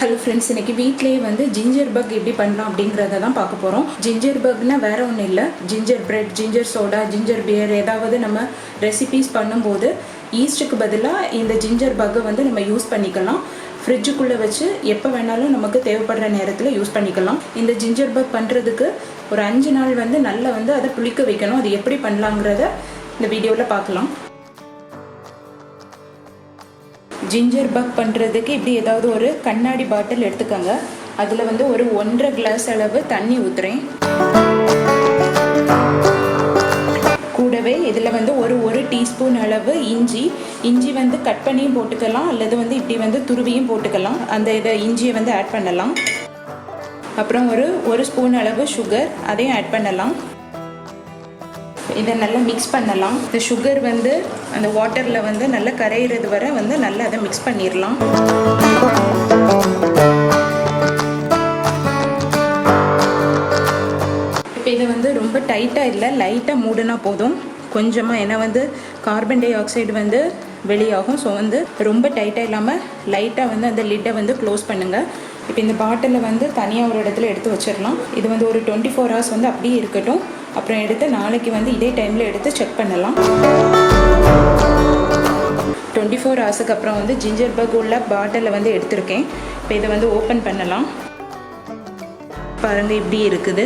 Hello friends, இன்றைக்கி வீட்டிலேயே வந்து ஜிஞ்சர் பக் எப்படி பண்ணலாம் அப்படிங்கிறத தான் பார்க்க போகிறோம். ஜிஞ்சர் பக்னா வேறு ஒன்றும் இல்லை, ginger bread, ginger soda, ginger beer ஏதாவது நம்ம ரெசிபீஸ் பண்ணும்போது ஈஸ்ட்டுக்கு பதிலாக இந்த ஜிஞ்சர் பக்கை வந்து நம்ம யூஸ் பண்ணிக்கலாம். ஃப்ரிட்ஜுக்குள்ளே வச்சு எப்போ வேணாலும் நமக்கு தேவைப்படுற நேரத்தில் யூஸ் பண்ணிக்கலாம். இந்த ஜிஞ்சர் பக் பண்ணுறதுக்கு ஒரு 5 நாள் வந்து நல்லா வந்து அதை புளிக்க வைக்கணும். அது எப்படி பண்ணலாங்கிறத இந்த வீடியோவில் பார்க்கலாம். ஜிஞ்சர் பக் பண்ணுறதுக்கு இப்படி ஏதாவது ஒரு கண்ணாடி பாட்டில் எடுத்துக்கோங்க. அதில் வந்து ஒரு 1.5 கிளாஸ் அளவு தண்ணி ஊற்றுறேன். கூடவே இதில் வந்து ஒரு டீஸ்பூன் அளவு இஞ்சி வந்து கட் பண்ணியும் போட்டுக்கலாம், அல்லது வந்து இப்படி வந்து துருவியும் போட்டுக்கலாம். அந்த இஞ்சியை வந்து ஆட் பண்ணலாம். அப்புறம் ஒரு ஸ்பூன் அளவு சுகர், அதையும் ஆட் பண்ணலாம். இதை நல்லா மிக்ஸ் பண்ணலாம். இந்த சுகர் வந்து அந்த வாட்டரில் வந்து நல்லா கரையிறது வரை வந்து நல்லா அதை மிக்ஸ் பண்ணிடலாம். இப்போ இதை வந்து ரொம்ப டைட்டாக இல்லை, லைட்டாக மூடினா போதும். கொஞ்சமாக, ஏன்னா வந்து கார்பன் டை ஆக்சைடு வந்து வெளியாகும். ஸோ வந்து ரொம்ப டைட்டாக இல்லாமல் லைட்டாக வந்து அந்த லிட்டை வந்து க்ளோஸ் பண்ணுங்கள். இப்போ இந்த பாட்டிலை வந்து தனியாக ஒரு இடத்துல எடுத்து வச்சிடலாம். இது வந்து ஒரு 24 hours வந்து அப்படியே இருக்கட்டும். அப்புறம் எடுத்து நாளைக்கு வந்து இதே டைமில் எடுத்து செக் பண்ணலாம். 24 hours அப்புறம் வந்து ஜிஞ்சர் பக் உள்ள பாட்டிலை வந்து எடுத்திருக்கேன். இப்போ இதை வந்து ஓப்பன் பண்ணலாம். பாருங்கள், இப்படி இருக்குது.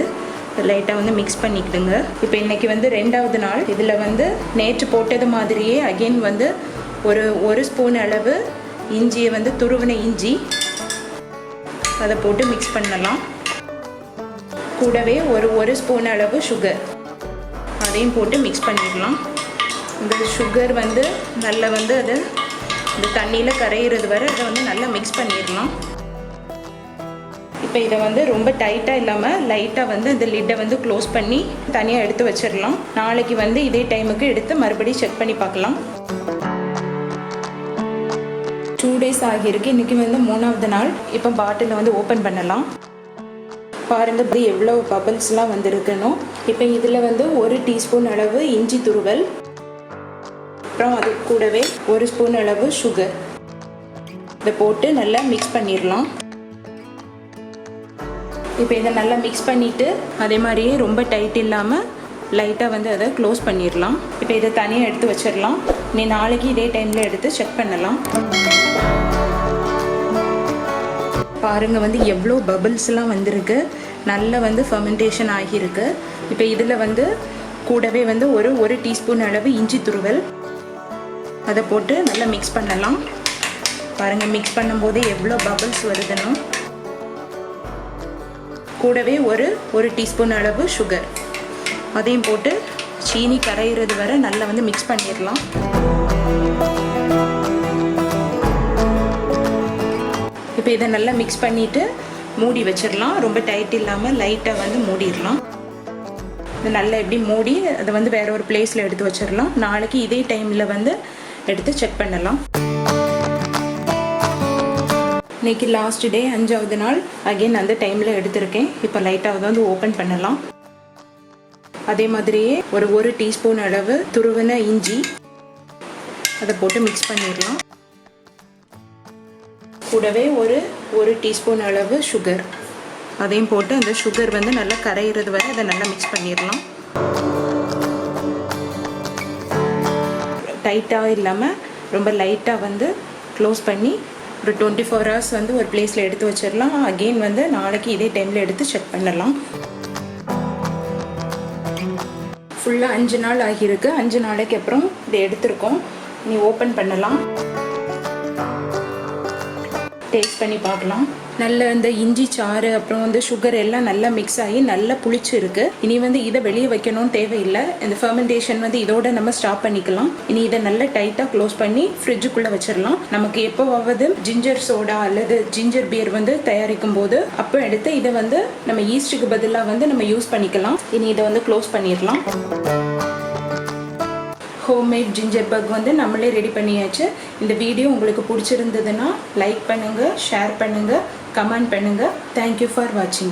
லைட்டாக வந்து மிக்ஸ் பண்ணிக்கிடுங்க. இப்போ இன்றைக்கி வந்து 2வது நாள். இதில் வந்து நேற்று போட்டது மாதிரியே அகெயின் வந்து ஒரு ஸ்பூன் அளவு இஞ்சியை வந்து துருவின இஞ்சி அதை போட்டு மிக்ஸ் பண்ணலாம். கூடவே ஒரு ஸ்பூன் அளவு சுகர், அதையும் போட்டு மிக்ஸ் பண்ணிடலாம். இந்த சுகர் வந்து நல்லா வந்து அது இந்த தண்ணியில் கரையிறது வரை அதை வந்து நல்லா மிக்ஸ் பண்ணிடலாம். இப்போ இதை வந்து ரொம்ப டைட்டாக இல்லாமல் லைட்டாக வந்து இந்த லிட்டை வந்து க்ளோஸ் பண்ணி தனியாக எடுத்து வச்சிடலாம். நாளைக்கு வந்து இதே டைமுக்கு எடுத்து மறுபடியும் செக் பண்ணி பார்க்கலாம். 2 days ஆகியிருக்கு. இன்றைக்கி வந்து 3வது நாள். இப்போ பாட்டிலை வந்து ஓப்பன் பண்ணலாம். பாருங்கள், இப்படி எவ்வளோ பபிள்ஸ்லாம் வந்துருக்கணும். இப்போ இதில் வந்து 1 டீஸ்பூன் அளவு இஞ்சி துருவல், அப்புறம் அது கூடவே 1 ஸ்பூன் அளவு சுகர், இதை போட்டு நல்லா மிக்ஸ் பண்ணிடலாம். இப்போ இதை நல்லா மிக்ஸ் பண்ணிவிட்டு அதே மாதிரியே ரொம்ப டைட் இல்லாமல் லைட்டாக வந்து அதை க்ளோஸ் பண்ணிடலாம். இப்போ இதை தனியாக எடுத்து வச்சிடலாம். நீ நாளைக்கு இதே டைமில் எடுத்து செக் பண்ணலாம். பாருங்கள், வந்து எவ்வளோ பபிள்ஸ்லாம் வந்திருக்கு. நல்லா வந்து ஃபெர்மெண்டேஷன் ஆகியிருக்கு. இப்போ இதில் வந்து கூடவே வந்து ஒரு டீஸ்பூன் அளவு இஞ்சி துருவல், அதை போட்டு நல்லா மிக்ஸ் பண்ணலாம். பாருங்கள், மிக்ஸ் பண்ணும்போது எவ்வளோ பபிள்ஸ் வருதுன்னு. கூடவே ஒரு டீஸ்பூன் அளவு சுகர், அதையும் போட்டு சீனி கரையிறது வரை நல்லா வந்து மிக்ஸ் பண்ணிடலாம். இப்போ இதை நல்லா மிக்ஸ் பண்ணிவிட்டு மூடி வச்சிடலாம். ரொம்ப டைட் இல்லாமல் லைட்டாக வந்து மூடிடலாம். இது நல்லா எப்படி மூடி அதை வந்து வேறு ஒரு பிளேஸில் எடுத்து வச்சிடலாம். நாளைக்கு இதே டைமில் வந்து எடுத்து செக் பண்ணலாம். இன்றைக்கி லாஸ்ட் டே, 5வது நாள். அகெயின் அந்த டைமில் எடுத்திருக்கேன். இப்போ லைட்டாக வந்து ஓப்பன் பண்ணலாம். அதே மாதிரியே ஒரு டீஸ்பூன் அளவு துருவின இஞ்சி, அதை போட்டு மிக்ஸ் பண்ணிடலாம். கூடவே ஒரு டீஸ்பூன் அளவு சுகர், அதையும் போட்டு அந்த சுகர் வந்து நல்லா கரையிறது வரை அதை நல்லா மிக்ஸ் பண்ணிடலாம். டைட்டாக இல்லாமல் ரொம்ப லைட்டாக வந்து க்ளோஸ் பண்ணி ஒரு 24 hours வந்து ஒரு பிளேஸில் எடுத்து வச்சிடலாம். அகெயின் வந்து நாளைக்கு இதே டைமில் எடுத்து செக் பண்ணலாம். ஃபுல்லாக 5 நாள் ஆகியிருக்கு. 5 நாளைக்கு அப்புறம் இதை எடுத்திருக்கோம். நீ ஓப்பன் பண்ணலாம். டேஸ்ட் பண்ணி பார்க்கலாம். நல்ல இந்த இஞ்சி சாறு அப்புறம் வந்து சுகர் எல்லாம் நல்லா மிக்ஸ் ஆகி நல்லா புளிச்சு இருக்கு. இனி வந்து இதை வெளியே வைக்கணும்னு தேவையில்லை. இந்த ஃபெர்மெண்டேஷன் வந்து இதோட நம்ம ஸ்டாப் பண்ணிக்கலாம். இனி இதை நல்லா டைட்டாக க்ளோஸ் பண்ணி ஃப்ரிட்ஜுக்குள்ளே வச்சிடலாம். நமக்கு எப்போவாவது ஜிஞ்சர் சோடா அல்லது ஜிஞ்சர் பியர் வந்து தயாரிக்கும் போது அப்போ எடுத்து இதை வந்து நம்ம ஈஸ்ட்டுக்கு பதிலாக வந்து நம்ம யூஸ் பண்ணிக்கலாம். இனி இதை வந்து க்ளோஸ் பண்ணிடலாம். ஹோம்மேட் ஜிஞ்சர் பக் வந்து நம்மளே ரெடி பண்ணியாச்சு. இந்த வீடியோ உங்களுக்கு பிடிச்சிருந்ததுன்னா லைக் பண்ணுங்கள், ஷேர் பண்ணுங்கள், கமெண்ட் பண்ணுங்கள். தேங்க்யூ ஃபார் வாட்சிங்.